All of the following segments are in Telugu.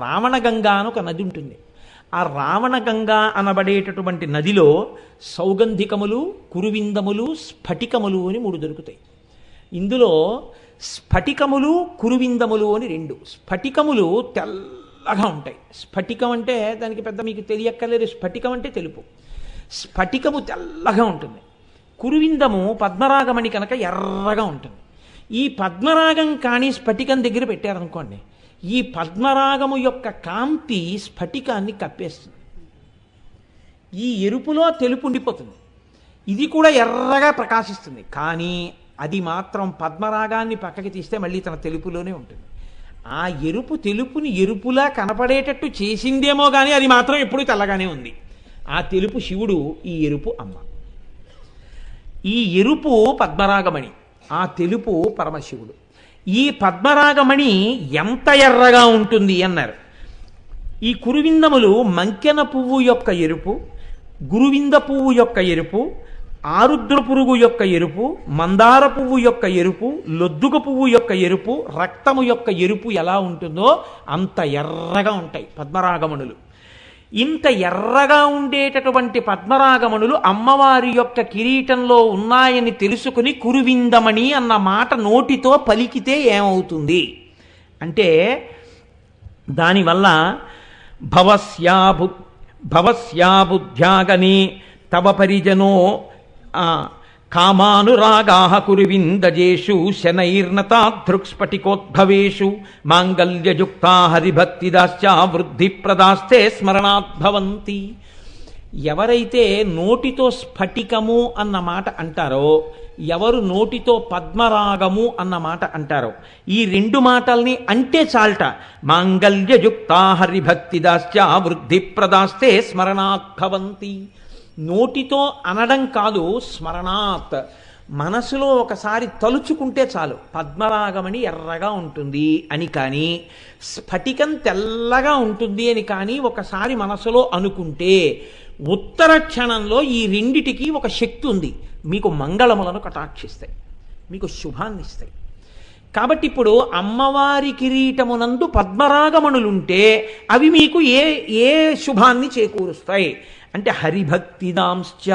రావణగంగా అని ఒక నది ఉంటుంది. ఆ రావణగంగా అనబడేటటువంటి నదిలో సౌగంధికములు, కురువిందములు, స్ఫటికములు అని 3 దొరుకుతాయి. ఇందులో స్ఫటికములు, కురువిందములు అని 2. స్ఫటికములు తెల్లగా ఉంటాయి. స్ఫటికం అంటే దానికి పెద్ద మీకు తెలియక్కర్లేదు. స్ఫటికం అంటే తెలుపు. స్ఫటికము తెల్లగా ఉంటుంది. కురువిందము పద్మరాగమణి కనుక ఎర్రగా ఉంటుంది. ఈ పద్మరాగం కానీ స్ఫటికం దగ్గర పెట్టారనుకోండి, ఈ పద్మరాగము యొక్క కాంతి స్ఫటికాన్ని కప్పేస్తుంది. ఈ ఎరుపులో తెలుపు ఉండిపోతుంది. ఇది కూడా ఎర్రగా ప్రకాశిస్తుంది. కానీ అది మాత్రం పద్మరాగాన్ని పక్కకి తీస్తే మళ్ళీ తన తెలుపులోనే ఉంటుంది. ఆ ఎరుపు తెలుపుని ఎరుపులా కనపడేటట్టు చేసిందేమో కానీ అది మాత్రం ఎప్పుడూ తెల్లగానే ఉంది. ఆ తెలుపు శివుడు, ఈ ఎరుపు అమ్మ. ఈ ఎరుపు పద్మరాగమణి, ఆ తెలుపు పరమశివుడు. ఈ పద్మరాగమణి ఎంత ఎర్రగా ఉంటుంది అన్నారు. ఈ కురువిందములు మంకెన పువ్వు యొక్క ఎరుపు, గురువింద పువ్వు యొక్క ఎరుపు, ఆరుద్ర పురుగు యొక్క ఎరుపు, మందార పువ్వు యొక్క ఎరుపు, లొద్దుక పువ్వు యొక్క ఎరుపు, రక్తము యొక్క ఎరుపు ఎలా ఉంటుందో అంత ఎర్రగా ఉంటాయి పద్మరాగమణులు. ఇంత ఎర్రగా ఉండేటటువంటి పద్మరాగమణులు అమ్మవారి యొక్క కిరీటంలో ఉన్నాయని తెలుసుకుని కురువిందమణి అన్న మాట నోటితో పలికితే ఏమవుతుంది అంటే, దానివల్ల భవస్యాబుద్ధ్యాగనే తవ పరిజనో కామానురాగాః కురువిందజేషు శనైర్నతాదృక్స్ఫటికోద్భవేషు మాంగళ్యయుక్తా హరిభక్తిదాశ్చ వృద్ధిప్రదాస్తే స్మరణాద్భవంతి. ఎవరైతే నోటితో స్ఫటికము అన్న మాట అంటారో, ఎవరు నోటితో పద్మరాగము అన్న మాట అంటారో, ఈ 2 మాటల్ని అంటే చాల్ట. మాంగళ్యయుక్తా హరిభక్తిదాశ్చ వృద్ధిప్రదాస్తే స్మరణాద్భవంతి. నోటితో అనడం కాదు, స్మరణాత్, మనసులో ఒకసారి తలుచుకుంటే చాలు పద్మరాగమణి ఎర్రగా ఉంటుంది అని. కానీ స్ఫటికం తెల్లగా ఉంటుంది అని కానీ ఒకసారి మనసులో అనుకుంటే ఉత్తర క్షణంలో ఈ 2టికి ఒక శక్తి ఉంది. మీకు మంగళములను కటాక్షిస్తాయి, మీకు శుభాన్ని ఇస్తాయి. కాబట్టి ఇప్పుడు అమ్మవారి కిరీటమునందు పద్మరాగమణులుంటే అవి మీకు ఏ శుభాన్ని చేకూరుస్తాయి అంటే హరిభక్తిదాంశ్చ.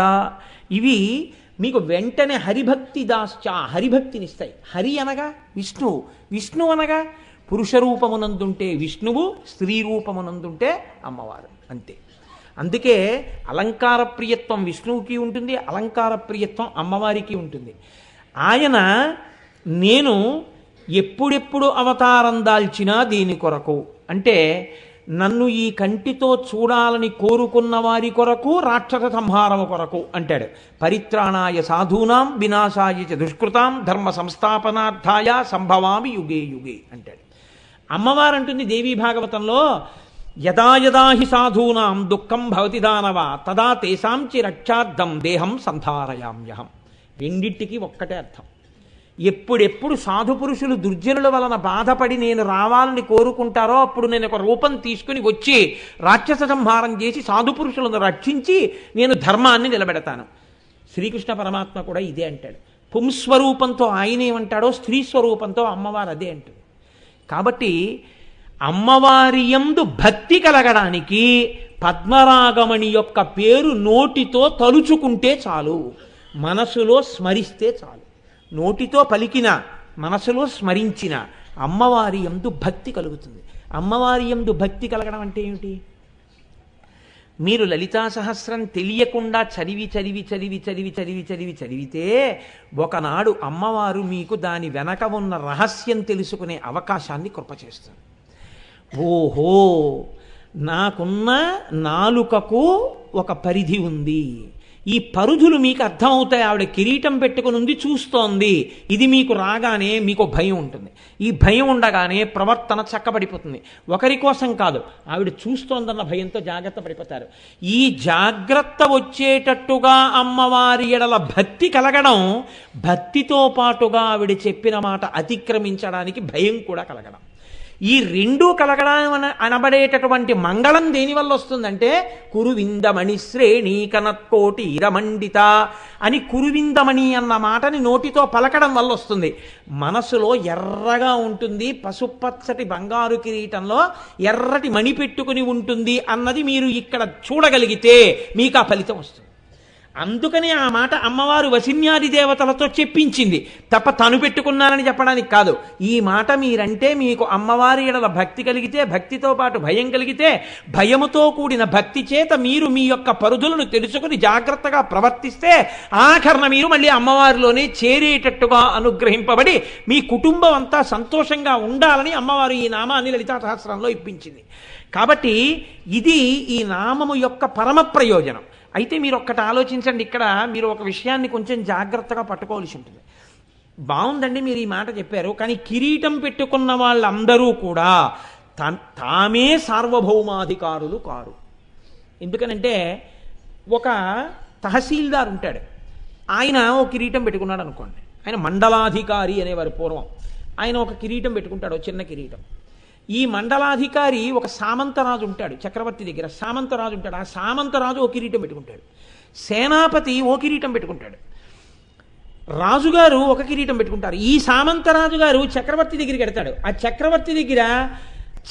ఇవి మీకు వెంటనే హరిభక్తిదాశ్చ, హరిభక్తినిస్తాయి. హరి అనగా విష్ణువు, విష్ణువు అనగా పురుష రూపమునందుంటే విష్ణువు, స్త్రీ రూపమునందుంటే అమ్మవారు, అంతే. అందుకే అలంకార ప్రియత్వం విష్ణువుకి ఉంటుంది, అలంకార ప్రియత్వం అమ్మవారికి ఉంటుంది. ఆయన నేను ఎప్పుడెప్పుడు అవతారం దాల్చినా దీని కొరకు అంటే, నన్ను ఈ కంటితో చూడాలని కోరుకున్న వారి కొరకు, రాక్షస సంహారము కొరకు అంటాడు. పరిత్రాణాయ సాధూనాం వినాశాయ చ దుష్కృతాం ధర్మ సంస్థాపనార్థాయ సంభవామి యుగే యుగే అంటాడు. అమ్మవారు అంటుంది దేవీ భాగవతంలో, యదా యదా హి సాధూనాం దుఃఖం భవతి దానవ తదా తేషాంచి రక్షార్థం దేహం సంధారయామ్యహం. 2టికి ఒక్కటే అర్థం. ఎప్పుడెప్పుడు సాధుపురుషులు దుర్జనుల వలన బాధపడి నేను రావాలని కోరుకుంటారో అప్పుడు నేను ఒక రూపం తీసుకుని వచ్చి రాక్షస సంహారం చేసి సాధుపురుషులను రక్షించి నేను ధర్మాన్ని నిలబెడతాను. శ్రీకృష్ణ పరమాత్మ కూడా ఇదే అంటాడు. పుంస్వరూపంతో ఆయన ఏమంటాడో స్త్రీ స్వరూపంతో అమ్మవారు అదే అంటుంది. కాబట్టి అమ్మవారి యందు భక్తి కలగడానికి పద్మరాగమణి యొక్క పేరు నోటితో తలుచుకుంటే చాలు, మనసులో స్మరిస్తే చాలు. నోటితో పలికిన, మనసులో స్మరించిన అమ్మవారి యందు భక్తి కలుగుతుంది. అమ్మవారి యందు భక్తి కలగడం అంటే ఏమిటి? మీరు లలితా సహస్రం తెలియకుండా చదివితే ఒకనాడు అమ్మవారు మీకు దాని వెనక ఉన్న రహస్యం తెలుసుకునే అవకాశాన్ని కృపచేస్తుంది. ఓహో, నాకున్న నాలుకకు ఒక పరిధి ఉంది, ఈ పరుధులు మీకు అర్థమవుతాయి. ఆవిడ కిరీటం పెట్టుకుని ఉంది, చూస్తోంది. ఇది మీకు రాగానే మీకు భయం ఉంటుంది. ఈ భయం ఉండగానే ప్రవర్తన చక్కబడిపోతుంది. ఒకరి కోసం కాదు, ఆవిడ చూస్తోందన్న భయంతో జాగ్రత్త పడిపోతారు. ఈ జాగ్రత్త వచ్చేటట్టుగా అమ్మవారి ఎడల భక్తి కలగడం, భక్తితో పాటుగా ఆవిడ చెప్పిన మాట అతిక్రమించడానికి భయం కూడా కలగడం. ఈ రెండూ కలగడం అనబడేటటువంటి మంగళం దేనివల్ల వస్తుందంటే కురువిందమణి శ్రేణి కనత్కోటి ఇరమండిత అని కురువిందమణి అన్న మాటని నోటితో పలకడం వల్ల వస్తుంది. మనసులో ఎర్రగా ఉంటుంది, పసుపచ్చటి బంగారు కిరీటంలో ఎర్రటి మణి పెట్టుకుని ఉంటుంది అన్నది మీరు ఇక్కడ చూడగలిగితే మీకు ఆ ఫలితం వస్తుంది. అందుకని ఆ మాట అమ్మవారు వసిన్యాది దేవతలతో చెప్పించింది తప్ప తను పెట్టుకున్నానని చెప్పడానికి కాదు. ఈ మాట మీరంటే మీకు అమ్మవారి ఎడల భక్తి కలిగితే, భక్తితో పాటు భయం కలిగితే, భయముతో కూడిన భక్తి చేత మీరు మీ యొక్క పరుదులను తెలుసుకుని జాగ్రత్తగా ప్రవర్తిస్తే ఆఖరణ మీరు మళ్ళీ అమ్మవారిలోనే చేరేటట్టుగా అనుగ్రహింపబడి మీ కుటుంబం అంతా సంతోషంగా ఉండాలని అమ్మవారు ఈ నామాన్ని లలితా సహస్రంలో ఇప్పించింది. కాబట్టి ఇది ఈ నామము యొక్క పరమ ప్రయోజనం. అయితే మీరు ఒక్కటి ఆలోచించండి, ఇక్కడ మీరు ఒక విషయాన్ని కొంచెం జాగ్రత్తగా పట్టుకోవాల్సి ఉంటుంది. బాగుందండి మీరు ఈ మాట చెప్పారు, కానీ కిరీటం పెట్టుకున్న వాళ్ళందరూ కూడా తామే సార్వభౌమాధికారులు కారు. ఎందుకనంటే ఒక తహసీల్దార్ ఉంటాడు, ఆయన ఒక కిరీటం పెట్టుకున్నాడు అనుకోండి, ఆయన మండలాధికారి అనేవారు పూర్వం. ఆయన ఒక కిరీటం పెట్టుకుంటాడు, చిన్న కిరీటం. ఈ మండలాధికారి ఒక సామంతరాజు ఉంటాడు చక్రవర్తి దగ్గర, సామంతరాజు ఉంటాడు. ఆ సామంతరాజు ఓ కిరీటం పెట్టుకుంటాడు, సేనాపతి ఓ కిరీటం పెట్టుకుంటాడు, రాజుగారు ఒక కిరీటం పెట్టుకుంటారు. ఈ సామంతరాజు గారు చక్రవర్తి దగ్గరికి వెడతాడు, ఆ చక్రవర్తి దగ్గర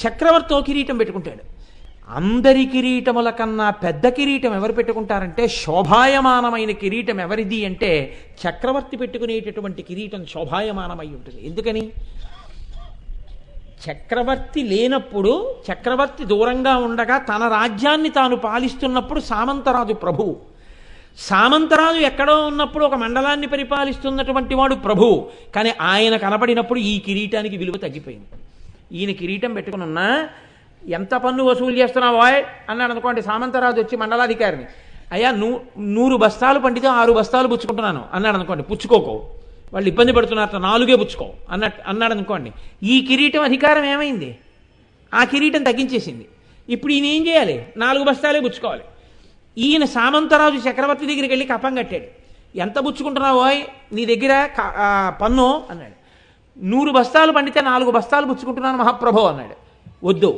చక్రవర్తి ఓ కిరీటం పెట్టుకుంటాడు. అందరి కిరీటముల కన్నా పెద్ద కిరీటం ఎవరు పెట్టుకుంటారంటే, శోభాయమానమైన కిరీటం ఎవరిది అంటే చక్రవర్తి పెట్టుకునేటటువంటి కిరీటం శోభాయమానమై ఉంటుంది. ఎందుకని? చక్రవర్తి లేనప్పుడు, చక్రవర్తి దూరంగా ఉండగా తన రాజ్యాన్ని తాను పాలిస్తున్నప్పుడు సామంతరాజు ప్రభువు. సామంతరాజు ఎక్కడో ఉన్నప్పుడు ఒక మండలాన్ని పరిపాలిస్తున్నటువంటి వాడు ప్రభువు. కానీ ఆయన కనపడినప్పుడు ఈ కిరీటానికి విలువ తగ్గిపోయింది. ఈయన కిరీటం పెట్టుకుని ఉన్నా ఎంత పన్ను వసూలు చేస్తున్నావు అన్నాడు అనుకోండి, సామంతరాజు వచ్చి మండలాధికారిని, అయ్యా 100 బస్తాలు పండితే 6 బస్తాలు పుచ్చుకుంటున్నాను అన్నాడు అనుకోండి, పుచ్చుకోకో, వాళ్ళు ఇబ్బంది పడుతున్నారు 4 పుచ్చుకో అన్నాడు అనుకోండి, ఈ కిరీటం అధికారం ఏమైంది? ఆ కిరీటం తగ్గించేసింది. ఇప్పుడు ఈయన ఏం చేయాలి? 4 బస్తాలే పుచ్చుకోవాలి. ఈయన సామంతరాజు చక్రవర్తి దగ్గరికి వెళ్ళి కప్పం కట్టాడు, ఎంత పుచ్చుకుంటున్నావో నీ దగ్గర పన్ను అన్నాడు. 100 బస్తాలు పండితే 4 బస్తాలు పుచ్చుకుంటున్నాను మహాప్రభు అన్నాడు. వద్దు,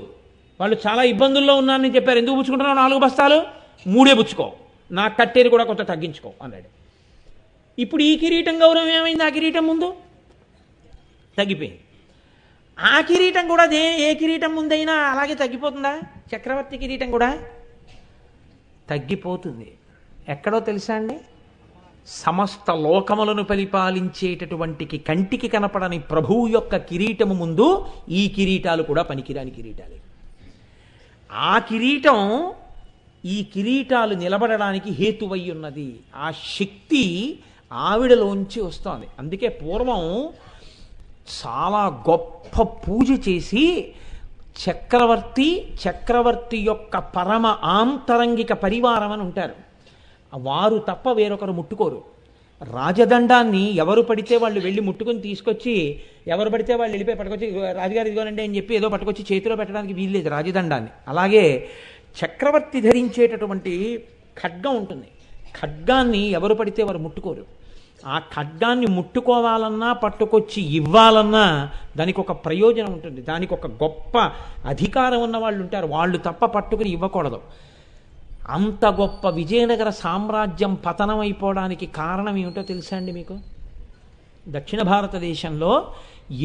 వాళ్ళు చాలా ఇబ్బందుల్లో ఉన్నారని చెప్పారు, ఎందుకు పుచ్చుకుంటున్నావు 4 బస్తాలు? 3 పుచ్చుకో, నాకు కట్టేది కూడా కొంత తగ్గించుకో అన్నాడు. ఇప్పుడు ఈ కిరీటం గౌరవం ఏమైంది? ఆ కిరీటం ముందు తగ్గిపోయింది. ఆ కిరీటం కూడా ఏ కిరీటం ముందైనా అలాగే తగ్గిపోతుందా? చక్రవర్తి కిరీటం కూడా తగ్గిపోతుంది. ఎక్కడో తెలుసా అండి? సమస్త లోకములను పరిపాలించేటటువంటికి కంటికి కనపడని ప్రభువు యొక్క కిరీటము ముందు ఈ కిరీటాలు కూడా పనికిరాని కిరీటాలే. ఆ కిరీటం, ఈ కిరీటాలు నిలబడడానికి హేతువై ఉన్నది. ఆ శక్తి ఆవిడలోంచి వస్తోంది. అందుకే పూర్వం చాలా గొప్ప పూజ చేసి చక్రవర్తి యొక్క పరమ ఆంతరంగిక పరివారం అని ఉంటారు, వారు తప్ప వేరొకరు ముట్టుకోరు. రాజదండాన్ని ఎవరు పడితే వాళ్ళు వెళ్ళి ముట్టుకుని తీసుకొచ్చి, ఎవరు పడితే వాళ్ళు వెళ్ళిపోయి పట్టుకొచ్చి రాజుగారు ఇదిగోనండి అని చెప్పి ఏదో పట్టుకొచ్చి చేతిలో పెట్టడానికి వీల్లేదు రాజదండాన్ని. అలాగే చక్రవర్తి ధరించేటటువంటి ఖడ్గం ఉంటుంది, ఖడ్గాన్ని ఎవరు పడితే వారు ముట్టుకోరు. ఆ ఖడ్గాన్ని ముట్టుకోవాలన్నా పట్టుకొచ్చి ఇవ్వాలన్నా దానికి ఒక ప్రయోజనం ఉంటుంది, దానికి ఒక గొప్ప అధికారం ఉన్న వాళ్ళు ఉంటారు, వాళ్ళు తప్ప పట్టుకుని ఇవ్వకూడదు. అంత గొప్ప విజయనగర సామ్రాజ్యం పతనమైపోవడానికి కారణం ఏమిటో తెలుసా అండి మీకు? దక్షిణ భారతదేశంలో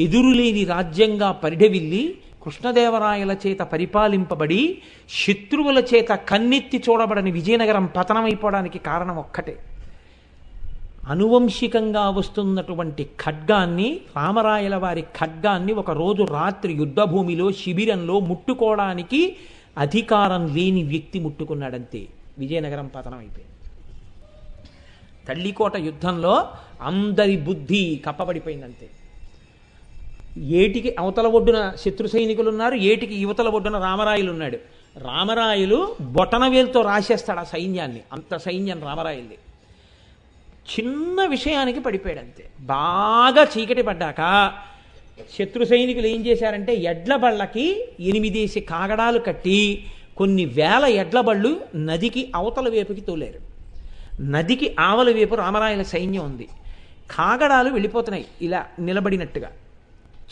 ఎదురులేని రాజ్యంగా పరిఢవిల్లి కృష్ణదేవరాయల చేత పరిపాలింపబడి శత్రువుల చేత కన్నెత్తి చూడబడని విజయనగరం పతనమైపోవడానికి కారణం ఒక్కటే. అనువంశికంగా వస్తున్నటువంటి ఖడ్గాన్ని, రామరాయల వారి ఖడ్గాన్ని ఒకరోజు రాత్రి యుద్ధభూమిలో శిబిరంలో ముట్టుకోవడానికి అధికారం లేని వ్యక్తి ముట్టుకున్నాడంతే, విజయనగరం పతనం అయిపోయింది. తల్లికోట యుద్ధంలో అందరి బుద్ధి కప్పబడిపోయిందంతే. ఏటికి అవతల ఒడ్డున శత్రు సైనికులు ఉన్నారు, ఏటికి యువతల ఒడ్డున రామరాయలు ఉన్నాడు. రామరాయలు బొటనవేలుతో రాసేస్తాడు ఆ సైన్యాన్ని, అంత సైన్యం రామరాయలది. చిన్న విషయానికి పడిపోయాడంతే. బాగా చీకటి పడ్డాక శత్రు సైనికులు ఏం చేశారంటే ఎడ్ల బళ్ళకి 8 కాగడాలు కట్టి కొన్ని వేల ఎడ్ల బళ్ళు నదికి అవతల వైపుకి తోలారు. నదికి ఆవల వైపు రామరాయల సైన్యం ఉంది, కాగడాలు వెళ్ళిపోతున్నాయి ఇలా నిలబడినట్టుగా.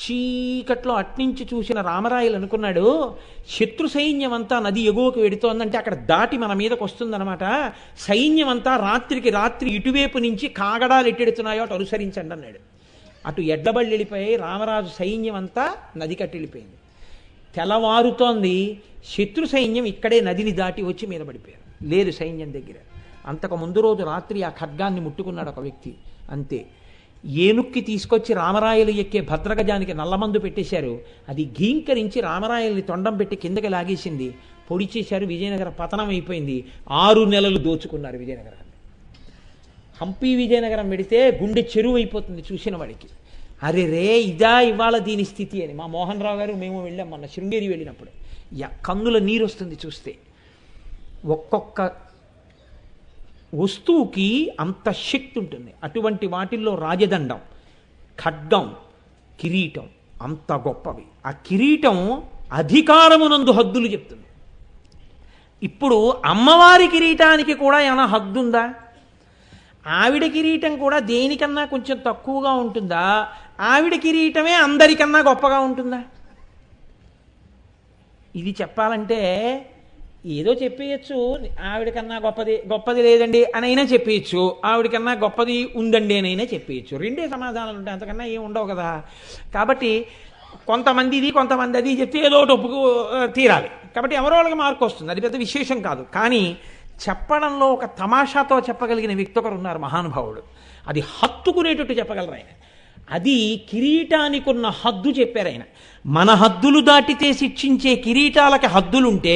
చీకట్లో అట్నుంచి చూసిన రామరాయలు అనుకున్నాడు, శత్రు సైన్యం అంతా నది ఎగువకు వెడుతోందంటే అక్కడ దాటి మన మీదకి వస్తుందన్నమాట. సైన్యం అంతా రాత్రికి రాత్రి ఇటువైపు నుంచి కాగడాలు ఎట్టెడుతున్నాయో అటు అనుసరించండి అన్నాడు. అటు ఎడ్లబళ్ళు వెళ్ళిపోయి రామరాజు సైన్యం అంతా నది కట్టెళ్ళిపోయింది. తెల్లవారుతోంది, శత్రు సైన్యం ఇక్కడే నదిని దాటి వచ్చి మీద పడిపోయారు, లేదు సైన్యం దగ్గర. అంతకు ముందు రోజు రాత్రి ఆ ఖడ్గాన్ని ముట్టుకున్నాడు ఒక వ్యక్తి, అంతే. ఏనుక్కి తీసుకొచ్చి రామరాయలు ఎక్కే భద్రగజానికి నల్లమందు పెట్టేశారు. అది ఘీంకరించి రామరాయల్ని తొండం పెట్టి కిందకి లాగేసింది. పొడి చేశారు, విజయనగర పతనం అయిపోయింది. 6 నెలలు దోచుకున్నారు విజయనగరాన్ని. హంపి విజయనగరం పెడితే గుండె చెరువు అయిపోతుంది చూసిన వాడికి. అరే రే, ఇదా ఇవాళ దీని స్థితి అని. మా మోహన్ రావు గారు మేము వెళ్ళాం మొన్న శృంగేరి వెళ్ళినప్పుడు. కన్నుల నీరు వస్తుంది చూస్తే. ఒక్కొక్క వస్తువుకి అంత శక్తి ఉంటుంది. అటువంటి వాటిల్లో రాజదండం, ఖడ్గం, కిరీటం అంత గొప్పవి. ఆ కిరీటం అధికారమునందు హద్దులు చెప్తుంది. ఇప్పుడు అమ్మవారి కిరీటానికి కూడా ఏమైనా హద్దుందా? ఆవిడ కిరీటం కూడా దేనికన్నా కొంచెం తక్కువగా ఉంటుందా? ఆవిడ కిరీటమే అందరికన్నా గొప్పగా ఉంటుందా? ఇది చెప్పాలంటే ఏదో చెప్పేయచ్చు, ఆవిడకన్నా గొప్పది లేదండి అని అయినా చెప్పేయచ్చు, ఆవిడకన్నా గొప్పది ఉందండి అని అయినా చెప్పేయచ్చు. రెండే సమాధానాలు ఉంటాయి, అంతకన్నా ఏం ఉండవు కదా. కాబట్టి కొంతమంది ఇది కొంతమంది అది చెప్తే ఏదో ఒకటి ఒప్పుకు తీరాలి. కాబట్టి ఎవరో వాళ్ళకి మార్కు వస్తుంది, అది పెద్ద విశేషం కాదు. కానీ చెప్పడంలో ఒక తమాషాతో చెప్పగలిగిన వ్యక్తి ఒకరు ఉన్నారు, మహానుభావుడు. అది హత్తుకునేటట్టు చెప్పగలరు ఆయన. అది కిరీటానికి ఉన్న హద్దు చెప్పారు ఆయన. మన హద్దులు దాటితే శిక్షించే కిరీటాలకి హద్దులుంటే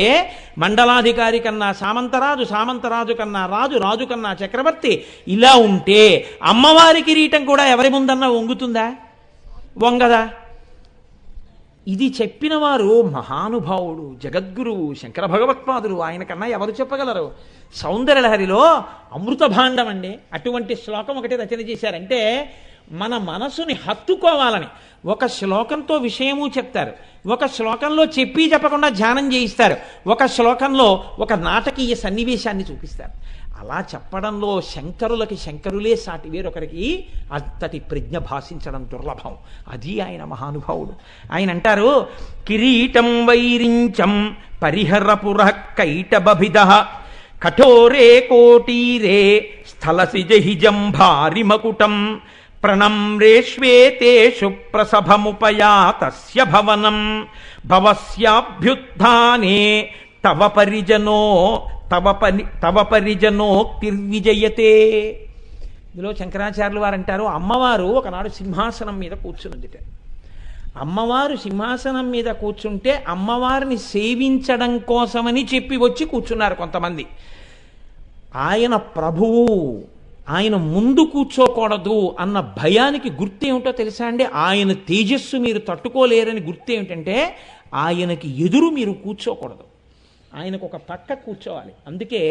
మండలాధికారి కన్నా సామంతరాజు, సామంతరాజు కన్నా రాజు, రాజు కన్నా చక్రవర్తి, ఇలా ఉంటే అమ్మవారి కిరీటం కూడా ఎవరి ముందన్నా వంగుతుందా? వంగదా? ఇది చెప్పిన వారు మహానుభావుడు, జగద్గురువు శంకర భగవత్పాదులు. ఆయన కన్నా ఎవరు చెప్పగలరు? సౌందర్యలహరిలో అమృత భాండం అండి. అటువంటి శ్లోకం ఒకటి రచన చేశారంటే మన మనసుని హత్తుకోవాలని. ఒక శ్లోకంతో విషయము చెప్తారు, ఒక శ్లోకంలో చెప్పి చెప్పకుండా ధ్యానం చేయిస్తారు, ఒక శ్లోకంలో ఒక నాటకీయ సన్నివేశాన్ని చూపిస్తారు. అలా చెప్పడంలో శంకరులకి శంకరులే సాటి, వేరొకరికి అంతటి ప్రజ్ఞ భాషించడం దుర్లభం. అది ఆయన మహానుభావుడు. ఆయన అంటారు, కిరీటం వైరించం పరిహరపుర కైటబభిద కఠోరే కోటీరే స్థలసిజహిజం భారిమకుటం ప్రణమ్రేష్వేతేషు ప్రసభముపయాతస్య భవనం భవస్యాభ్యుత్థానే తవ పరిజనోక్తిర్విజయతే. ఇందులో శంకరాచార్యులు వారు అంటారు, అమ్మవారు ఒకనాడు సింహాసనం మీద కూర్చునుందిట. అమ్మవారు సింహాసనం మీద కూర్చుంటే అమ్మవారిని సేవించడం కోసమని చెప్పి వచ్చి కూర్చున్నారు కొంతమంది. ఆయన ప్రభువు, ఆయన ముందు కూర్చోకూడదు అన్న భయానికి గుర్తేమిటో తెలుసా అండి? ఆయన తేజస్సు మీరు తట్టుకోలేరని గుర్తేమిటంటే ఆయనకి ఎదురు మీరు కూర్చోకూడదు, ఆయనకు ఒక పక్క కూర్చోవాలి. అందుకే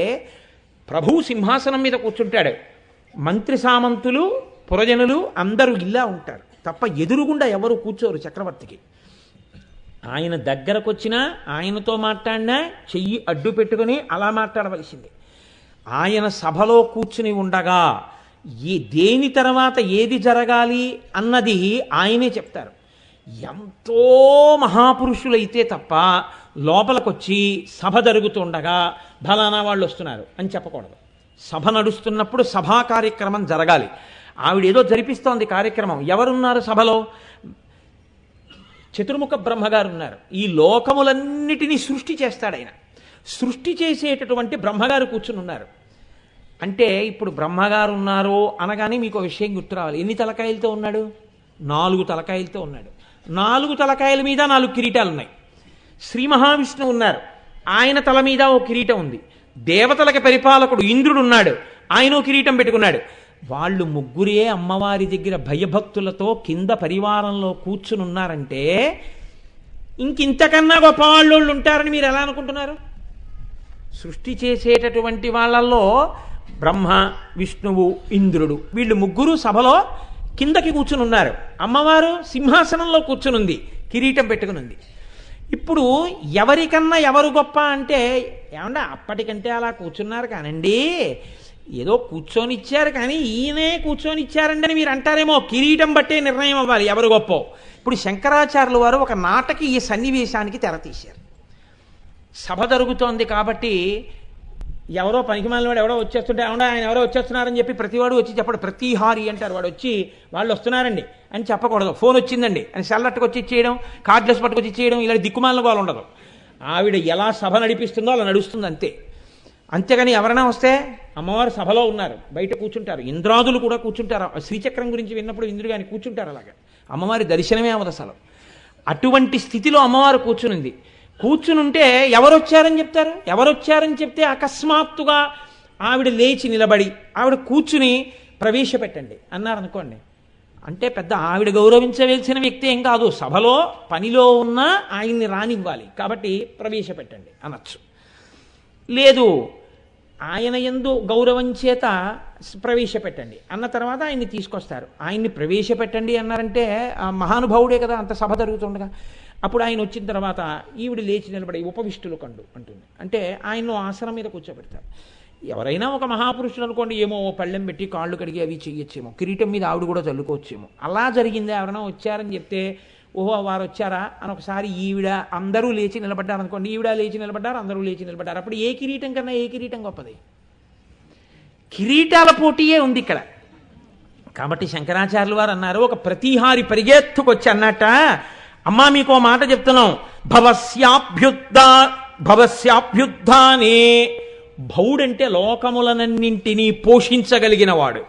ప్రభువు సింహాసనం మీద కూర్చుంటాడు, మంత్రి సామంతులు పురజనులు అందరూ ఇలా ఉంటారు తప్ప ఎదురుగుండా ఎవరు కూర్చోరు చక్రవర్తికి. ఆయన దగ్గరకు వచ్చినా ఆయనతో మాట్లాడినా చెయ్యి అడ్డు పెట్టుకుని అలా మాట్లాడవలసింది. ఆయన సభలో కూర్చుని ఉండగా దేని తర్వాత ఏది జరగాలి అన్నది ఆయనే చెప్తారు. ఎంతో మహాపురుషులైతే తప్ప లోపలికొచ్చి సభ జరుగుతుండగా ఫలానా వాళ్ళు వస్తున్నారు అని చెప్పకూడదు. సభ నడుస్తున్నప్పుడు సభా కార్యక్రమం జరగాలి. ఆవిడేదో జరిపిస్తోంది కార్యక్రమం. ఎవరున్నారు సభలో? చతుర్ముఖ బ్రహ్మగారు ఉన్నారు. ఈ లోకములన్నిటినీ సృష్టి చేస్తాడు ఆయన. సృష్టి చేసేటటువంటి బ్రహ్మగారు కూర్చుని ఉన్నారు. అంటే ఇప్పుడు బ్రహ్మగారు ఉన్నారు అనగానే మీకు విషయం గుర్తు రావాలి. ఎన్ని తలకాయలతో ఉన్నాడు? 4 తలకాయలతో ఉన్నాడు. 4 తలకాయల మీద 4 కిరీటాలు ఉన్నాయి. శ్రీ మహావిష్ణువు ఉన్నారు, ఆయన తల మీద ఓ కిరీటం ఉంది. దేవతలకి పరిపాలకుడు ఇంద్రుడు ఉన్నాడు, ఆయన కిరీటం పెట్టుకున్నాడు. వాళ్ళు ముగ్గురే అమ్మవారి దగ్గర భయభక్తులతో కింద పరివారంలో కూర్చుని ఉన్నారంటే ఇంకింతకన్నా గొప్ప వాళ్ళు ఉంటారని మీరు ఎలా అనుకుంటున్నారు? సృష్టి చేసేటటువంటి వాళ్ళల్లో బ్రహ్మ, విష్ణువు, ఇంద్రుడు వీళ్ళు ముగ్గురు సభలో కిందకి కూర్చుని ఉన్నారు. అమ్మవారు సింహాసనంలో కూర్చునుంది, కిరీటం పెట్టుకునుంది. ఇప్పుడు ఎవరికన్నా ఎవరు గొప్ప అంటే ఏమన్నా అప్పటికంటే అలా కూర్చున్నారు కానండి, ఏదో కూర్చొని ఇచ్చారు కానీ ఈయనే కూర్చొని ఇచ్చారండి మీరు అంటారేమో. కిరీటం బట్టే నిర్ణయం అవ్వాలి ఎవరు గొప్ప. ఇప్పుడు శంకరాచార్యుల వారు ఒక నాటకీయ సన్నివేశానికి తెరతీశారు. సభ జరుగుతోంది కాబట్టి ఎవరో పనికిమాలిన వాడు ఎవరో వచ్చేస్తుంటే అవునా ఆయన ఎవరో వచ్చేస్తున్నారని చెప్పి ప్రతివాడు వచ్చి చెప్పడు. ప్రతిహారి అంటారు. వాడు వచ్చి వాళ్ళు వస్తున్నారండి అని చెప్పకూడదు. ఫోన్ వచ్చిందండి అని సెల్లట్టుకు వచ్చి ఇచ్చేయడం, కార్డ్లెస్ పట్టుకొచ్చి ఇచ్చేయడం, ఇలా దిక్కుమాలిన వాళ్ళు ఉండదు. ఆవిడ ఎలా సభ నడిపిస్తుందో అలా నడుస్తుంది అంతే. అంతేగాని ఎవరైనా వస్తే అమ్మవారు సభలో ఉన్నారు బయట కూర్చుంటారు. ఇంద్రాదులు కూడా కూర్చుంటారు. శ్రీచక్రం గురించి విన్నప్పుడు ఇంద్రుడు కానీ కూర్చుంటారు. అలాగా అమ్మవారి దర్శనమే అవ్వదు అసలు. అటువంటి స్థితిలో అమ్మవారు కూర్చునింది. కూర్చునుంటే ఎవరు వచ్చారని చెప్తారు? ఎవరు వచ్చారని చెప్తే అకస్మాత్తుగా ఆవిడ లేచి నిలబడి ఆవిడ కూర్చుని ప్రవేశపెట్టండి అన్నారనుకోండి, అంటే పెద్ద ఆవిడ గౌరవించవలసిన వ్యక్తి ఏం కాదు. సభలో పనిలో ఉన్న ఆయన్ని రానివ్వాలి కాబట్టి ప్రవేశపెట్టండి అనొచ్చు. లేదు ఆయన యందు గౌరవం చేత ప్రవేశపెట్టండి అన్న తర్వాత ఆయన్ని తీసుకొస్తారు. ఆయన్ని ప్రవేశపెట్టండి అన్నారంటే ఆ మహానుభావుడే కదా అంత సభ జరుగుతుండగా. అప్పుడు ఆయన వచ్చిన తర్వాత ఈవిడ లేచి నిలబడి ఉపవిష్టులు కండు అంటుంది. అంటే ఆయన్ను ఆసనం మీద కూర్చోబెడతారు. ఎవరైనా ఒక మహాపురుషుడు అనుకోండి, ఏమో పళ్ళెం పెట్టి కాళ్ళు కడిగి అవి చెయ్యొచ్చేమో, కిరీటం మీద ఆవిడ కూడా చల్లుకోవచ్చేమో. అలా జరిగిందే. ఎవరైనా వచ్చారని చెప్తే ఓహో వారు వచ్చారా అని ఒకసారి ఈవిడ అందరూ లేచి నిలబడ్డారు అనుకోండి, ఈవిడ లేచి నిలబడ్డారు, అందరూ లేచి నిలబడ్డారు. అప్పుడు ఏ కిరీటం కన్నా ఏ కిరీటం గొప్పది? కిరీటాల పోటీయే ఉంది ఇక్కడ. కాబట్టి శంకరాచార్యులు వారు అన్నారు, ఒక ప్రతిహారి పరిగెత్తుకొచ్చి అన్నట్ట, అమ్మా మీకు మాట చెప్తున్నాం, భవస్యాభ్యుద్ధానే. భవుడంటే లోకములనన్నింటినీ పోషించగలిగిన వాడు.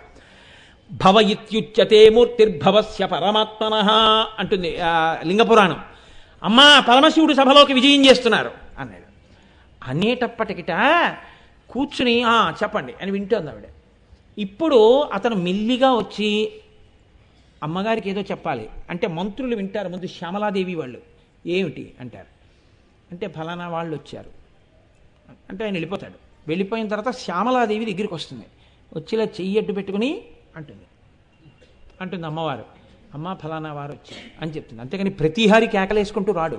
భవ ఇత్యుచ్యతే మూర్తిర్భవస్య పరమాత్మనః అంటుంది లింగపురాణం. అమ్మా పరమశివుడు సభలోకి విజయం చేస్తున్నారు అన్నాడు. అనేటప్పటికిట కూర్చుని చెప్పండి అని వింటోంది ఆవిడ. ఇప్పుడు అతను మెల్లిగా వచ్చి అమ్మగారికి ఏదో చెప్పాలి అంటే మంత్రులు వింటారు. ముందు శ్యామలాదేవి వాళ్ళు ఏమిటి అంటారు. అంటే ఫలానా వాళ్ళు వచ్చారు అంటే ఆయన వెళ్ళిపోతాడు. వెళ్ళిపోయిన తర్వాత శ్యామలాదేవి దగ్గరికి వస్తుంది. వచ్చిలా చెయ్యి అడ్డు పెట్టుకుని అంటుంది అమ్మవారు, అమ్మ ఫలానా వారు వచ్చారు అని చెప్తుంది. అంతేకాని ప్రతిహారి కేకలేసుకుంటూ రాడు.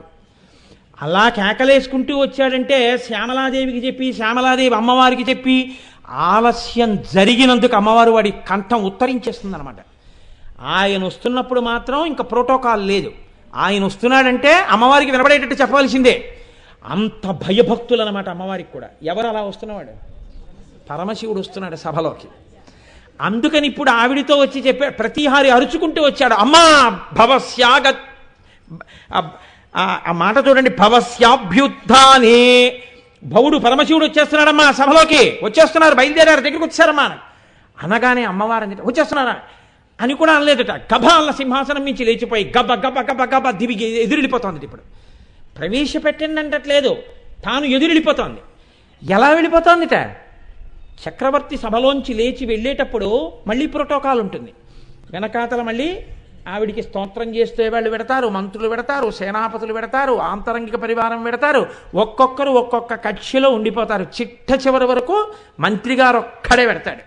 అలా కేకలేసుకుంటూ వచ్చాడంటే శ్యామలాదేవికి చెప్పి శ్యామలాదేవి అమ్మవారికి చెప్పి ఆలస్యం జరిగినందుకు అమ్మవారు వాడి కంఠం ఉత్తరించేస్తుంది అనమాట. ఆయన వస్తున్నప్పుడు మాత్రం ఇంకా ప్రోటోకాల్ లేదు. ఆయన వస్తున్నాడంటే అమ్మవారికి వినబడేటట్టు చెప్పవలసిందే. అంత భయభక్తులు అనమాట అమ్మవారికి కూడా. ఎవరు అలా వస్తున్నవాడు? పరమశివుడు వస్తున్నాడు సభలోకి. అందుకని ఇప్పుడు ఆవిడితో వచ్చి చెప్పాడు. ప్రతిహారి అరుచుకుంటూ వచ్చాడు, అమ్మా భవస్యాగ, ఆ మాట చూడండి, భవస్యాభ్యుద్ధానే. భవుడు పరమశివుడు వచ్చేస్తున్నాడమ్మా సభలోకి, వచ్చేస్తున్నారు, బయలుదేరారు, దగ్గరికి వచ్చారమ్మా అనగానే అమ్మవారు వచ్చేస్తున్నారా అని కూడా అనలేదట. గభాల సింహాసనం నుంచి లేచిపోయి గబ గబ గబ గబ దివిగి ఎదురెళ్ళిపోతోంది. ఇప్పుడు ప్రవేశపెట్టండి అంటట్లేదు, తాను ఎదురెళ్ళిపోతోంది. ఎలా వెళ్ళిపోతోందిట? చక్రవర్తి సభలోంచి లేచి వెళ్ళేటప్పుడు మళ్ళీ ప్రోటోకాల్ ఉంటుంది. వెనకాతల మళ్ళీ ఆవిడికి స్తోత్రం చేస్తే వాళ్ళు పెడతారు, మంత్రులు పెడతారు, సేనాపతులు పెడతారు, ఆంతరంగిక పరివారం పెడతారు. ఒక్కొక్కరు ఒక్కొక్క కక్షలో ఉండిపోతారు. చిట్ట చివరి వరకు మంత్రి గారు ఒక్కడే పెడతాడు.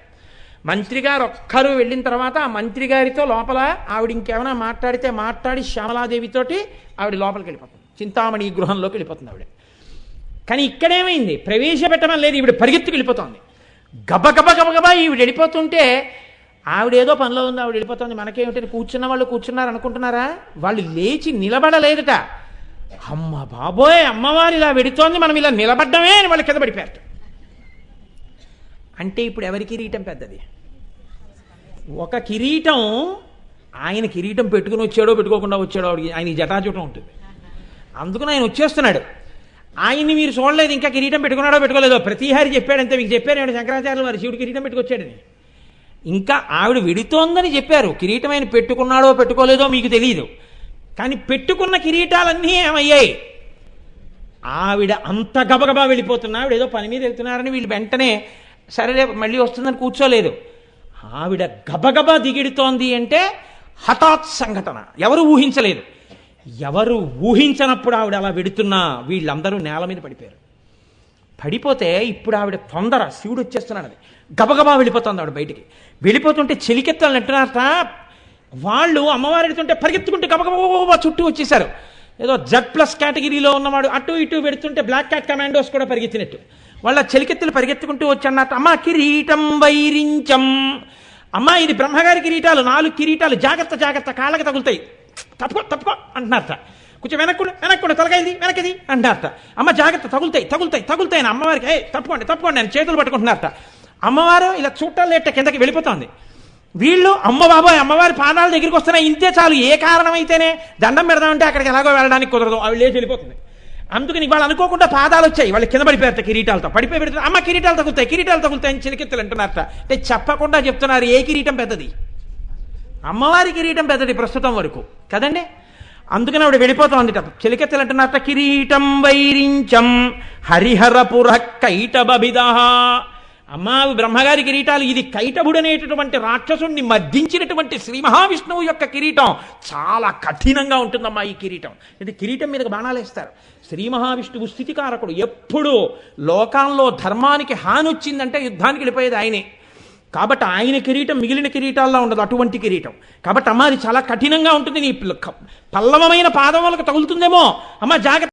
మంత్రి గారు ఒక్కరు వెళ్ళిన తర్వాత ఆ మంత్రి గారితో లోపల ఆవిడ ఇంకేమైనా మాట్లాడి శ్యామలాదేవితోటి ఆవిడ లోపలికి వెళ్ళిపోతుంది. చింతామణి గృహంలోకి వెళ్ళిపోతుంది ఆవిడ. కానీ ఇక్కడేమైంది? ప్రవేశపెట్టడం లేదు, ఈవిడ పరిగెత్తుకు వెళ్ళిపోతుంది. గబగబ గబగబా ఈవిడ వెళ్ళిపోతుంటే ఆవిడేదో పనిలో ఉంది, ఆవిడ వెళ్ళిపోతుంది. మనకేమిటని కూర్చున్న వాళ్ళు కూర్చున్నారు అనుకుంటున్నారా? వాళ్ళు లేచి నిలబడలేదట. అమ్మ బాబోయ్ అమ్మవారు ఇలా వెడుతోంది, మనం ఇలా నిలబడ్డమే అని వాళ్ళు కింద పడిపోయారు. అంటే ఇప్పుడు ఎవరి కిరీటం పెద్దది? ఒక కిరీటం ఆయన కిరీటం పెట్టుకుని వచ్చాడో పెట్టుకోకుండా వచ్చాడో ఆయన జటాజూటం ఉంటుంది. అందుకని ఆయన వచ్చేస్తున్నాడు. ఆయన్ని మీరు చూడలేదు, ఇంకా కిరీటం పెట్టుకున్నాడో పెట్టుకోలేదో. ప్రతిహారి చెప్పాడంతే. మీకు చెప్పారు శంకరాచార్యులు వారు శివుడు కిరీటం పెట్టుకొచ్చాడని. ఇంకా ఆవిడ విడుతోందని చెప్పారు. కిరీటం ఆయన పెట్టుకున్నాడో పెట్టుకోలేదో మీకు తెలియదు. కానీ పెట్టుకున్న కిరీటాలన్నీ ఏమయ్యాయి? ఆవిడ అంత గబగబా వెళ్ళిపోతున్నా. ఆవిడ ఏదో పని మీద వెళ్తున్నారని వీళ్ళు వెంటనే సరేలే మళ్ళీ వస్తుందని కూర్చోలేదు. ఆవిడ గబగబా దిగిడుతోంది అంటే హఠాత్ సంఘటన, ఎవరు ఊహించలేదు. ఎవరు ఊహించనప్పుడు ఆవిడ అలా వెడుతున్నా వీళ్ళందరూ నేల మీద పడిపోయారు. పడిపోతే ఇప్పుడు ఆవిడ తొందర, శివుడు వచ్చేస్తున్నాడు, గబగబా వెళ్ళిపోతుంది ఆవిడ బయటికి. వెళ్ళిపోతుంటే చెలికెత్తాలని అంటున్నారట. వాళ్ళు అమ్మవారు వెళ్తుంటే పరిగెత్తుకుంటూ గబగబా చుట్టూ వచ్చేసారు. ఏదో Z+ కేటగిరీలో ఉన్నవాడు అటు ఇటు పెడుతుంటే బ్లాక్ క్యాట్ కమాండోస్ కూడా పరిగెత్తినట్టు వాళ్ళ చెలికెత్తులు పరిగెత్తుకుంటూ వచ్చన్నట్టు, అమ్మ కిరీటం వైరించం, అమ్మ ఇది బ్రహ్మగారి కిరీటాలు, 4 కిరీటాలు, జాగ్రత్త జాగ్రత్త, కాళ్ళకి తగులుతాయి, తప్పుకో తప్పుకో అంటున్నారట. కొంచెం వెనక్కుండా తొలగైంది వెనకది అంటారట. అమ్మ జాగ్రత్త, తగులుతాయి తగులుతాయి తగులుతాయి అని అమ్మవారికి తప్పుకోండి అని చేతులు పట్టుకుంటున్నారట. అమ్మవారు ఇలా చూట్టాలు లేట కిందకి వెళ్ళిపోతుంది. వీళ్ళు అమ్మ బాబాయ్ అమ్మవారి పాదాల దగ్గరికి వస్తున్నాయి, ఇంతే చాలు, ఏ కారణమైతేనే దండం పెడదామంటే అక్కడికి ఎలాగో వెళ్ళడానికి కుదరదు, అవి లేచి వెళ్ళిపోతుంది. అందుకని వాళ్ళు అనుకోకుండా పాదాలు వచ్చాయి, వాళ్ళు కింద పడిపోయారట కిరీటాలతో, పడిపోయి పెడుతున్నారు. అమ్మ కిరీటాలు తగులుతాయి అని చిలికెత్తులు అంటున్నారట. అంటే చెప్పకుండా చెప్తున్నారు ఏ కిరీటం పెద్దది, అమ్మవారి కిరీటం పెద్దది ప్రస్తుతం వరకు కదండి. అందుకని ఆవిడ వెళ్ళిపోతుంది. చెలికెత్తలు అంటున్నారట కిరీటం వైరించం హరిహరపుర కైటబిద. అమ్మా బ్రహ్మగారి కిరీటాలు, ఇది కైటభుడు అనేటటువంటి రాక్షసుణ్ణి మర్దించినటువంటి శ్రీ మహావిష్ణువు యొక్క కిరీటం చాలా కఠినంగా ఉంటుందమ్మా ఈ కిరీటం. ఇది కిరీటం మీదకి బాణాలు వేస్తారు. శ్రీ మహావిష్ణువు స్థితికారకుడు, ఎప్పుడూ లోకాల్లో ధర్మానికి హాని వచ్చిందంటే యుద్ధానికి వెళ్ళిపోయేది ఆయనే. కాబట్టి ఆయన కిరీటం మిగిలిన కిరీటాల్లో ఉండదు, అటువంటి కిరీటం. కాబట్టి అమ్మ అది చాలా కఠినంగా ఉంటుంది, నీ పల్లవమైన పాదములకు తగులుతుందేమో, అమ్మ జాగ్రత్త.